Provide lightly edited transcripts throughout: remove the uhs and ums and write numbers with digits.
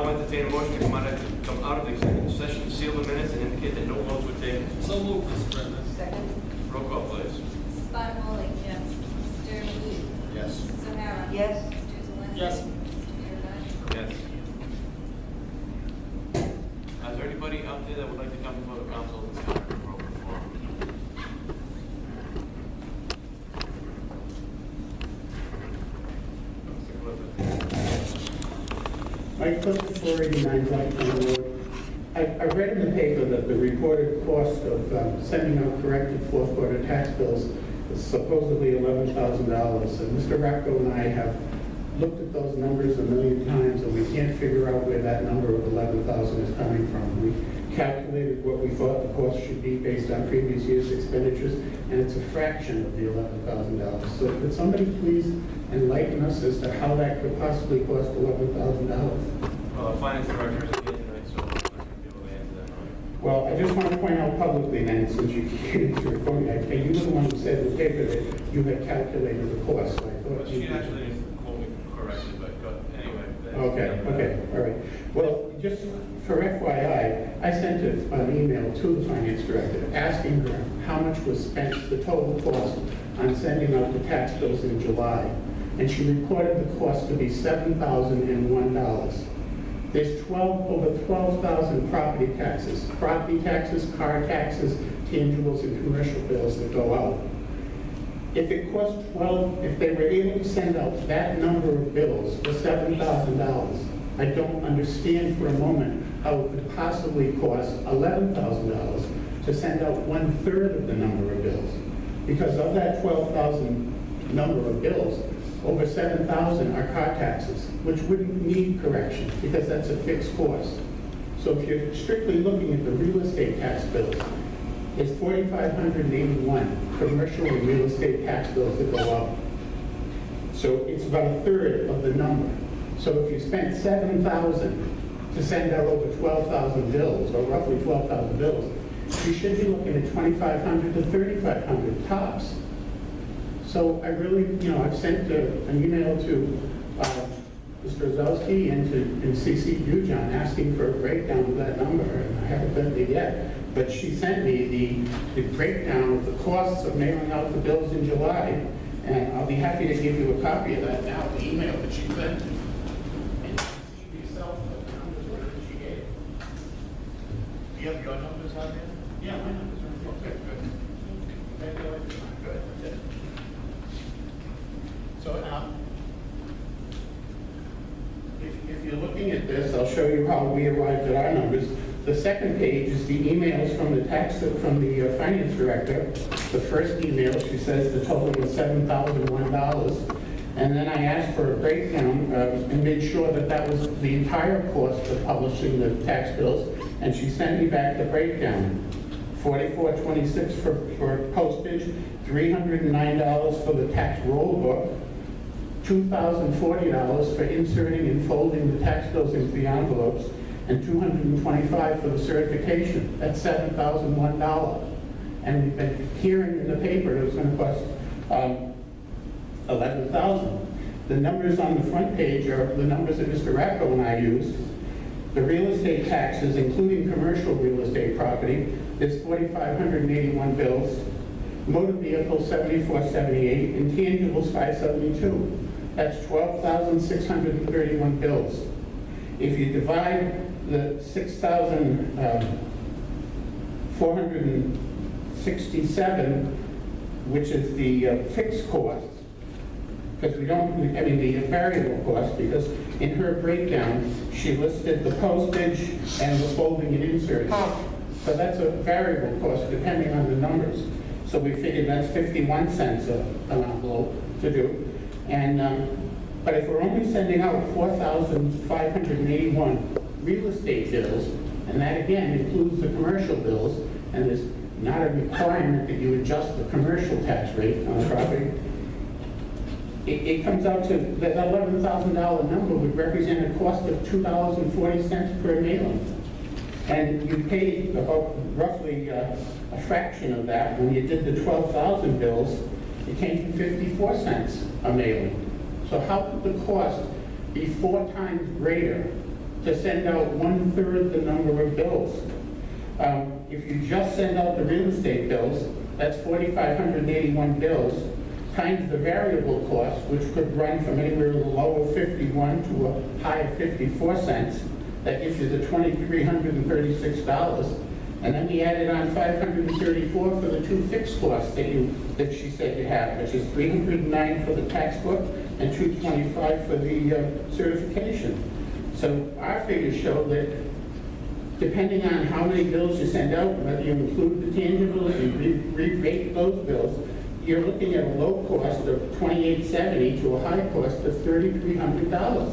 now entertain a motion to come out of the executive session, seal the minutes, and indicate that no votes were taken. So moved, Mr. President. Second. Roll call, please. Mrs. Bottomoli? Yes. Mr. Lee? Yes. Mrs. O'Hara? Yes. Mr. Zwolenski? Yes. Mr. Biragad? Yes. Is there anybody out there that would like to come before the council and discuss the appropriate forum? Mike Clifford, 489 Blackstone Road. I read in the paper that the reported cost of sending out corrected fourth quarter tax bills is supposedly $11,000. And Mr. Rapko and I have looked at those numbers a million times, and we can't figure out where that number of 11,000 is coming from. We calculated what we thought the cost should be based on previous year's expenditures, and it's a fraction of the $11,000. So could somebody please enlighten us as to how that could possibly cost $11,000? Well, the finance director is here tonight, so I'm not going to be able to answer that. Right? Well, I just want to point out publicly then, since you can't answer your phone, you were the one who said in the paper that you had calculated the cost. So I thought Well, she actually needs to quote me correctly, but anyway. Okay, all right. Well, just for FYI, I sent an email to the finance director asking her how much was spent, the total cost on sending out the tax bills in July. And she reported the cost to be $7,001. There's over 12,000 property taxes, car taxes, tangibles, and commercial bills that go out. If it cost if they were able to send out that number of bills for $7,000, I don't understand for a moment how it could possibly cost $11,000 to send out 1/3 of the number of bills. Because of that 12,000 number of bills, over 7,000 are car taxes, which wouldn't need correction because that's a fixed cost. So if you're strictly looking at the real estate tax bills, it's 4,581 commercial and real estate tax bills that go out. So it's about 1/3 of the number. So if you spent $7,000 to send out over 12,000 bills, or roughly 12,000 bills, you should be looking at 2,500 to 3,500 tops. So I really, I've sent an email to Mr. Zwolenski and CC Bujon asking for a breakdown of that number, and I haven't done it yet. But she sent me the breakdown of the costs of mailing out the bills in July, and I'll be happy to give you a copy of that now, the email that she sent. And you can see yourself the numbers that she gave. Do you have your numbers on there? Yeah, my numbers are okay, good. Good. So if you're looking at this, I'll show you how we arrived at our numbers. The second page is the emails from the finance director. The first email, she says the total was $7,001. And then I asked for a breakdown and made sure that that was the entire cost of publishing the tax bills. And she sent me back the breakdown. $44.26 for postage, $309 for the tax roll book, $2,040 for inserting and folding the tax bills into the envelopes, and $225 for the certification. That's $7,001. And we've been hearing in the paper it was going to cost $11,000. The numbers on the front page are the numbers that Mr. Rapko and I used. The real estate taxes, including commercial real estate property, is 4,581 bills. Motor vehicles, 7,478, and tangibles, 572. That's 12,631 bills. If you divide the 6,467, which is the fixed cost, because the variable cost, because in her breakdown, she listed the postage and the folding and inserting. So that's a variable cost depending on the numbers. So we figured that's 51 cents an envelope to do. And but if we're only sending out 4,581 real estate bills, and that again includes the commercial bills, and there's not a requirement that you adjust the commercial tax rate on property, it comes out to that $11,000 number would represent a cost of $2.40 per mailing. And you paid about roughly a fraction of that. When you did the 12,000 bills, it came to 54 cents a mailing. So how could the cost be 4 times greater to send out 1/3 the number of bills. If you just send out the real estate bills, that's 4,581 bills, times the variable cost, which could run from anywhere low of 51 to a high of 54 cents. That gives you the $2,336. And then we added on 534 for the two fixed costs that she said you have, which is 309 for the tax book and 225 for the certification. So our figures show that depending on how many bills you send out, whether you include the tangibles and re-rate those bills, you're looking at a low cost of $2,870 to a high cost of $3,300.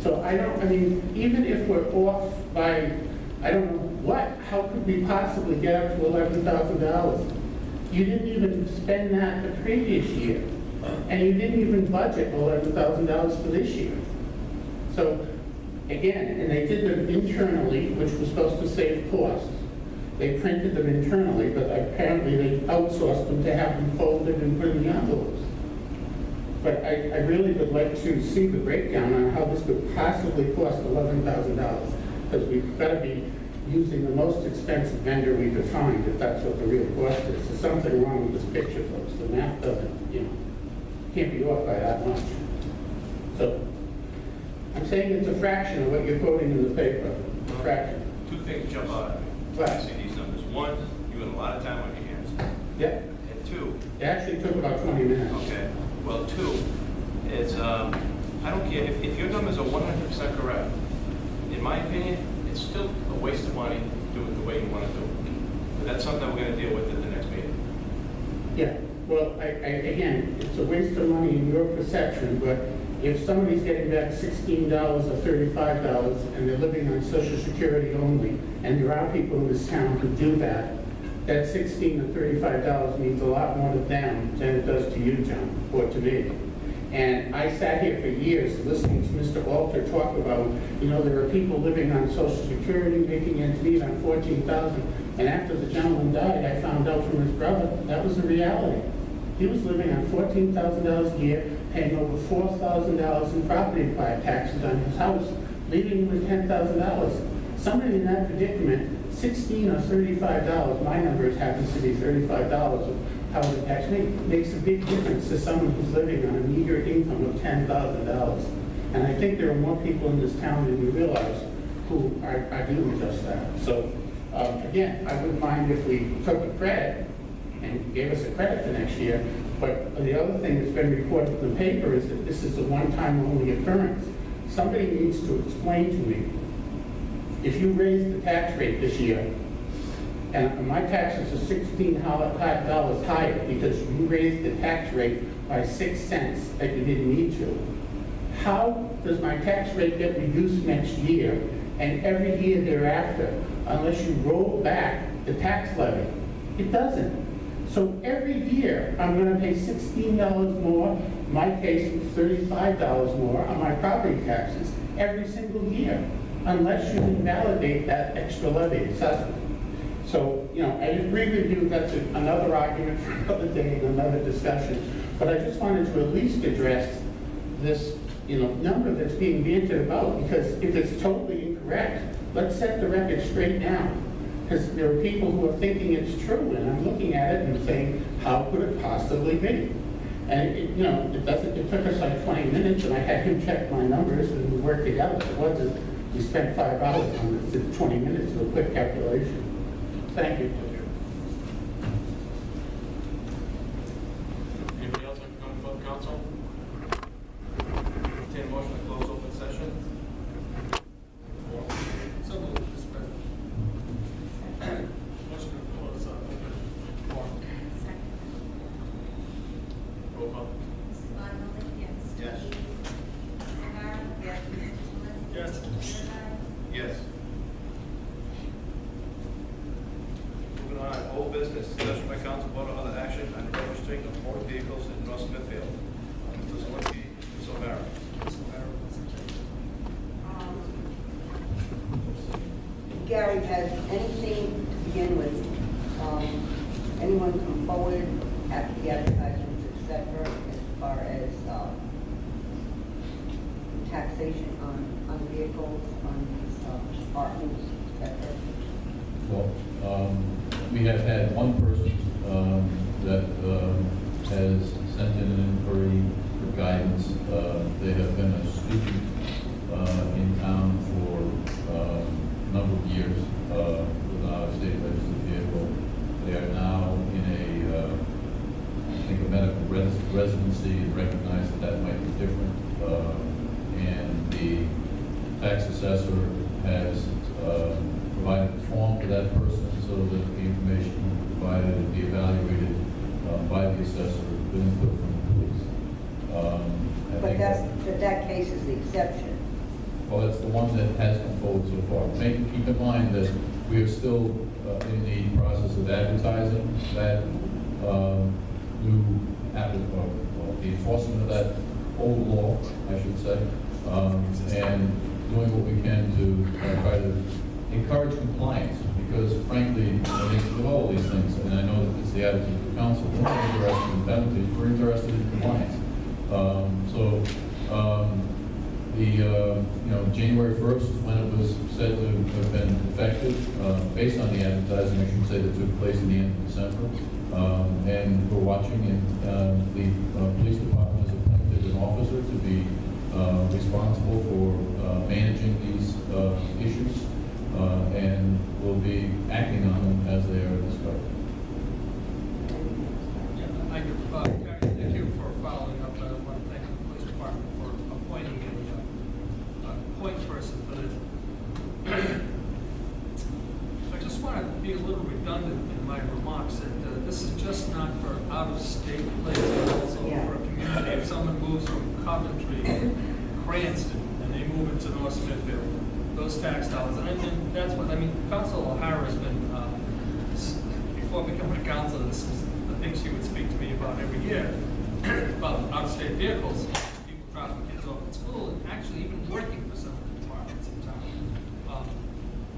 So I mean, even if we're off by, I don't know what, how could we possibly get up to $11,000? You didn't even spend that the previous year, and you didn't even budget $11,000 for this year. So again, and they did them internally, which was supposed to save costs. They printed them internally, but apparently they outsourced them to have them folded and put in the envelopes. But I really would like to see the breakdown on how this could possibly cost $11,000, because we've got to be using the most expensive vendor we could find, if that's what the real cost is. There's something wrong with this picture, folks. The math doesn't, can't be off by that much. So I'm saying it's a fraction of what you're quoting in the paper. A fraction. Two things jump out at me. What? I see these numbers. One, you had a lot of time on your hands. Yep. And two, It actually took about 20 minutes. okay, well, two, is, I don't care, if your numbers are 100% correct, in my opinion, it's still a waste of money to do it the way you want to do it. But that's something we're going to deal with at the next meeting. Yeah, well, again, it's a waste of money in your perception, but if somebody's getting back $16 or $35 and they're living on Social Security only, and there are people in this town who do that, that $16 or $35 means a lot more to them than it does to you, John, or to me. And I sat here for years listening to Mr. Alter talk about, there are people living on Social Security making ends meet on $14,000. And after the gentleman died, I found out from his brother that was the reality. He was living on $14,000 a year, paying over $4,000 in property taxes on his house, leaving him with $10,000. Somebody in that predicament, $16 or $35, my numbers happens to be $35 of housing tax, makes a big difference to someone who's living on a meager income of $10,000. And I think there are more people in this town than you realize who are doing just that. So again, I wouldn't mind if we took a credit and gave us a credit for next year. But the other thing that's been reported in the paper is that this is a one-time only occurrence. Somebody needs to explain to me, if you raise the tax rate this year, and my taxes are $16 higher because you raised the tax rate by 6 cents that you didn't need to, how does my tax rate get reduced next year and every year thereafter unless you roll back the tax levy? It doesn't. So every year I'm going to pay $16 more, in my case $35 more on my property taxes every single year, unless you invalidate that extra levy assessment. So, I agree with you, that's another argument for another day and another discussion, but I just wanted to at least address this, number that's being bantered about, because if it's totally incorrect, let's set the record straight now. Because there are people who are thinking it's true, and I'm looking at it and saying, how could it possibly be? And it took us like 20 minutes, and I had him check my numbers, and we worked it out. It wasn't, we spent 5 hours on this, it's 20 minutes of a quick calculation. Thank you. Anybody else like to come before the council? Entertain a motion to close open session. So moved, Mr. President. Motion to close open forum. Second. Roll call. Mrs. Bottomoli? Yes. Yes. Mr. O'Hara? Yes. Mr. Zwolenski? Yes. Mr. O'Hara? Yes. Moving on, old business, discussion by council vote on other action on registering of motor vehicles in North Smithfield. Mr. Zwolenski, Ms. O'Hara. Gary, has anything to begin with, anyone come forward after the advertisements, et cetera, as far as taxation on vehicles, on apartments, etc.? Well, we have had one person that has sent in an inquiry for guidance. They have been a student in town for a number of years with an out-of-state registered vehicle. They are now in I think a medical residency, and recognize that might be different. And the tax assessor has provided a form to that person so that the information provided and be evaluated by the assessor with input from the police. I But think that case is the exception. well, it's the one that has come forward so far. Keep in mind that we are still in the process of advertising that new, well, the enforcement of that old law, I should say, and doing what we can to try to encourage compliance, because frankly, I think with all these things, and I know that it's the attitude of the council, we're not interested in penalties, we're interested in compliance. January 1st is when it was said to have been effective, based on the advertising, I should say, that took place in the end of December. And we're watching, and the police department has appointed an officer to be responsible for managing these issues, and will be acting on them as they are discovered. Yeah, thank you. Gary, thank you for following up. I want to thank the police department for appointing a point person for this. I just want to be a little redundant in my remarks that this is just not for out-of-state places, but also for a community. If someone moves from Coventry to Cranston and they move into North Smithfield, those tax dollars, and that's what, I mean, Council O'Hara has been, before becoming a councilor, this is the thing she would speak to me about every year, about out-of-state vehicles, people dropping kids off at school, and actually even working for some of the departments in town.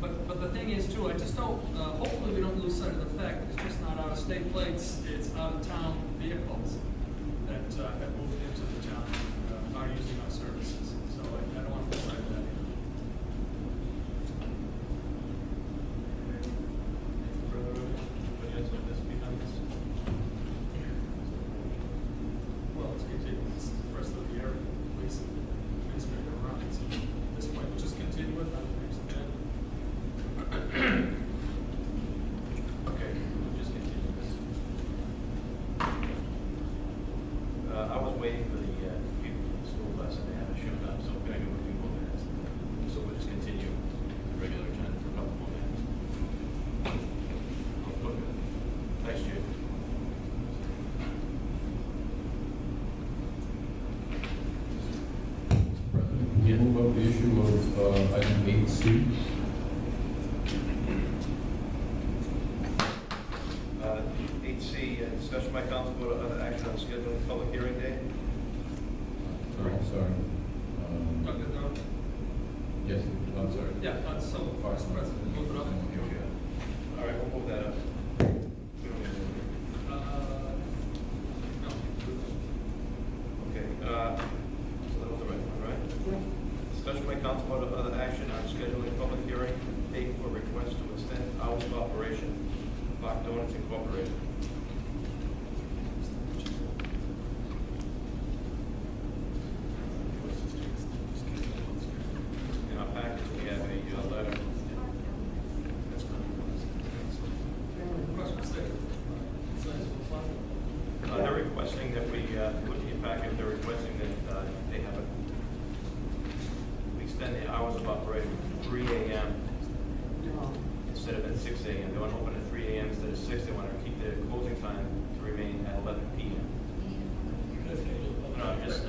But the thing is, too, I just don't, hopefully we don't lose sight of the fact that it's just not out-of-state plates, it's out-of-town vehicles that have moved into the town, are using our services. So I don't want to lose sight of that. Well, it's continuing. It's the first of the year. Please, administrator Robbins. At this point, we'll just continue it. Okay, we'll just continue this. I was waiting for the people from the school bus, and they haven't shown up, so we're going to go a few more minutes. So we'll just continue the regular agenda for a couple more minutes. Okay. Thanks, Jim. Can you move up the issue of item 8C? 8C, discussion by council vote on other action on scheduling public hearing day. Sorry. Yes, I'm sorry. Yeah, so Vice President, move it up. All right, we'll move that up. We don't need to move it. No. Okay, so that was the right one, right? Discussion by council vote of other action on scheduling public hearing date for request to extend hours of operation, Block Donuts Incorporated. In our package, we have a letter. They're requesting that we, look at your packet, they're requesting that they have we extend the hours of operation to 3 a.m. instead of at 6 a.m. They want to open at 3 a.m. instead of 6. They want to keep their closing time to remain at 11 p.m. No, I'm just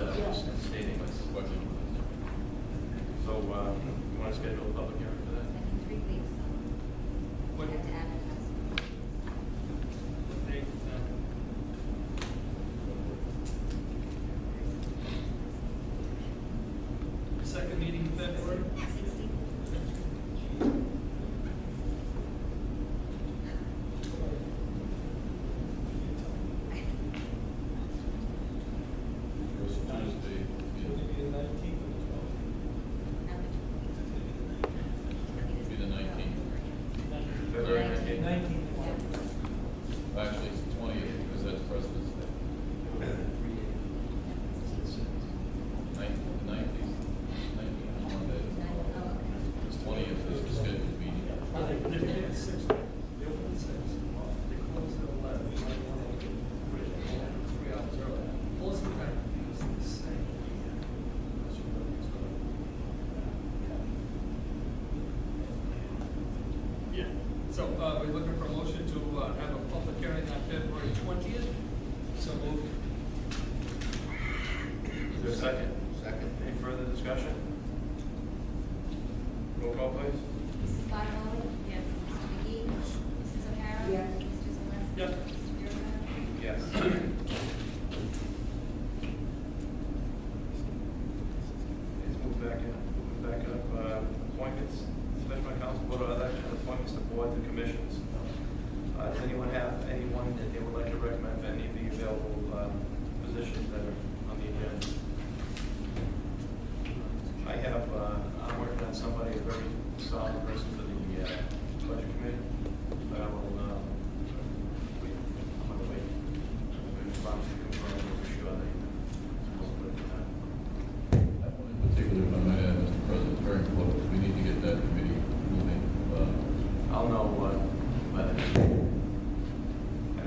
stating this. So, you want to schedule a public hearing for that? 3 weeks. What- We have to advertise. What date is that? The second meeting in February? 16. Tuesday. Maybe the 19th or the 12th. So, we're looking for a motion to have a public hearing on February 20th. So moved. Is there a second? Second. Any further discussion? Roll call, please. Mrs. Bottomoli? Yes. Mr. McGee? Mrs. O'Hara? Yes. Mr. Zalinski? Yep. Mr. Biragad? Yes. Let's move back up. Appointments, special council, board of election, appointments to boards and commissions. Does anyone have anyone that they would like to recommend for any of the available positions that are on the agenda? I have, I'm working on somebody, a very solid person for the budget committee, but I will, wait, I'm gonna wait. I'm responsible to confirm for sure that it's most of the time. That one in particular, if I might add, Mr. President, is very close. We need to get that committee moving. I'll know, by the next. I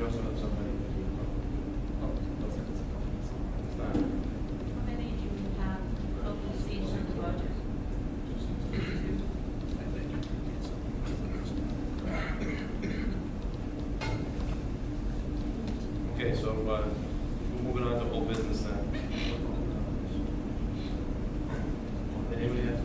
also have somebody. It's not. How many do you have open seats on the budget? Okay, so, we're moving on to old business then. Anybody have?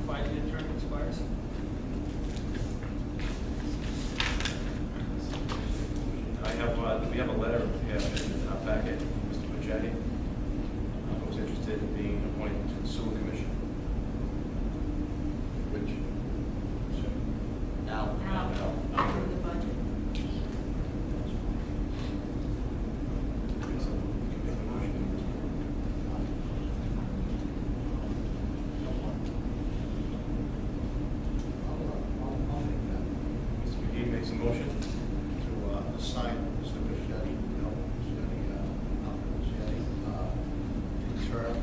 Five-year term expires. We have a letter in our packet, Mr. Pachetti, who's interested in being appointed to the sewer commission. Which? Now. After the budget. Mr. McGee makes a motion. To assign Mr. Bichetti, term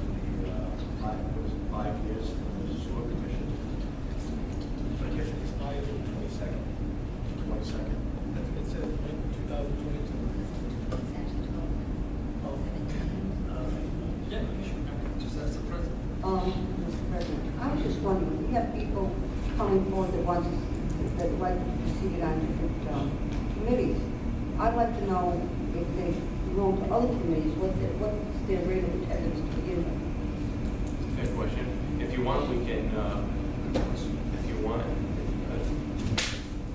for the 5 years in the sewer commission. I guess it expires on the 22nd. 22nd. It says 2022. It's actually 12. 17. Yeah, just as the president. Mr. President, I was just wondering, we have people coming forward that want, that like to be seated on different committees. I'd like to know if they belong to other committees, what's their rate of attendance to begin with? Good question. If you want, we can, if you want,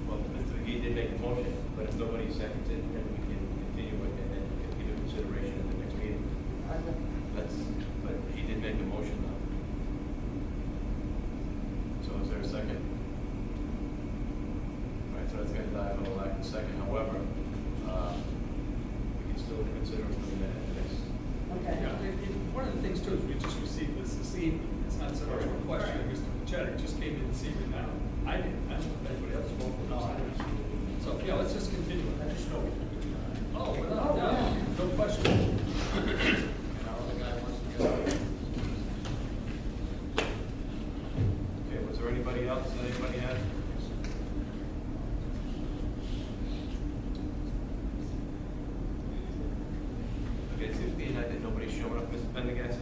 well, Mr. McGee did make a motion, but if nobody seconds it, then we can continue it and then give it consideration at the next meeting. But he did make a motion though. So is there a second? All right, so that's gonna die for the lack of a second. However, we can still consider it for the next. Okay. One of the things too is we just received this evening. It's not so much a question. Mr. Pachetti just came in this evening now. I didn't. I don't know if anybody else spoke with us. So, yeah, let's just continue. I just know. Oh, without doubt, no question. And our other guy wants to go. Okay, was there anybody else that anybody had? Okay, it seems to be a night that nobody's showing up, Mr. Pendergast.